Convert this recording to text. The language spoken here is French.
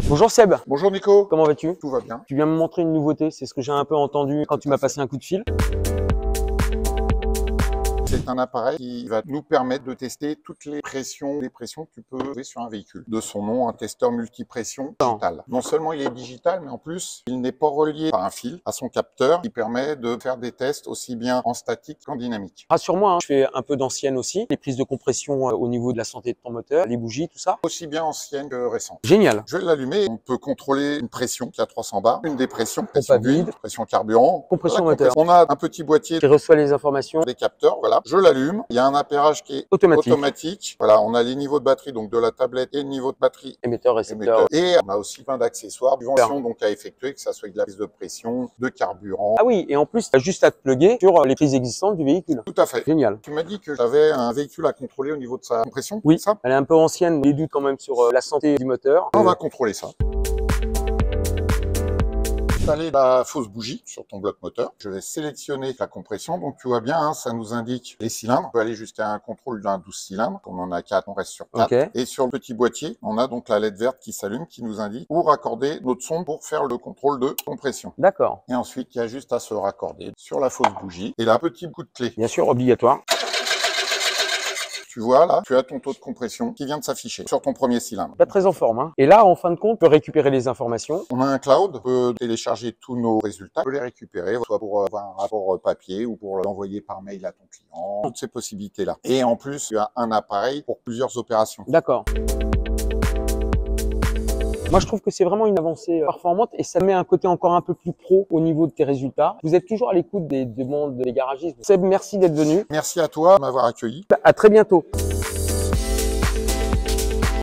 Bonjour Seb, Bonjour Nico, comment vas-tu? tout va bien. Tu viens me montrer une nouveauté, c'est ce que j'ai un peu entendu quand tu m'as passé un coup de fil. C'est un appareil qui va nous permettre de tester toutes les pressions que tu peux trouver sur un véhicule. De son nom, un testeur multipression digital. Non seulement il est digital, mais en plus, il n'est pas relié par un fil à son capteur qui permet de faire des tests aussi bien en statique qu'en dynamique. Rassure-moi, hein, je fais un peu d'ancienne aussi, les prises de compression au niveau de la santé de ton moteur, les bougies, tout ça. Aussi bien ancienne que récente. Génial. Je vais l'allumer, on peut contrôler une pression qui a 300 bars, une dépression, Pompe pression à vide, d'huile, pression carburant, compression moteur. On a un petit boîtier Qui reçoit les informations. des capteurs, voilà. Je l'allume. Il y a un appairage qui est automatique. Voilà, on a les niveaux de batterie, donc de la tablette et le niveau de batterie. Émetteur, récepteur. Et on a aussi plein d'accessoires, du vention donc à effectuer, que ça soit de la prise de pression, de carburant. Ah oui, et en plus, tu as juste à te plugger sur les prises existantes du véhicule. Tout à fait. Génial. Tu m'as dit que j'avais un véhicule à contrôler au niveau de sa compression. Oui, ça. Elle est un peu ancienne, les doutes quand même sur la santé du moteur. On va contrôler ça. Installer la fausse bougie sur ton bloc moteur. Je vais sélectionner la compression. Donc tu vois bien, hein, ça nous indique les cylindres. On peut aller jusqu'à un contrôle d'un 12 cylindres. Comme on en a 4, on reste sur 4. Okay. Et sur le petit boîtier, on a donc la LED verte qui s'allume, qui nous indique où raccorder notre sonde pour faire le contrôle de compression. D'accord. Et ensuite, il y a juste à se raccorder sur la fausse bougie. Et là, petit coup de clé. Bien sûr, obligatoire. Tu vois là, tu as ton taux de compression qui vient de s'afficher sur ton premier cylindre. Pas très en forme, hein. Et là, en fin de compte, on peut récupérer les informations. On a un cloud, on peut télécharger tous nos résultats, on peut les récupérer, soit pour avoir un rapport papier ou pour l'envoyer par mail à ton client, toutes ces possibilités-là. Et en plus, tu as un appareil pour plusieurs opérations. D'accord. Moi, je trouve que c'est vraiment une avancée performante et ça met un côté encore un peu plus pro au niveau de tes résultats. Vous êtes toujours à l'écoute des demandes des garagistes. Seb, merci d'être venu. Merci à toi de m'avoir accueilli. À très bientôt.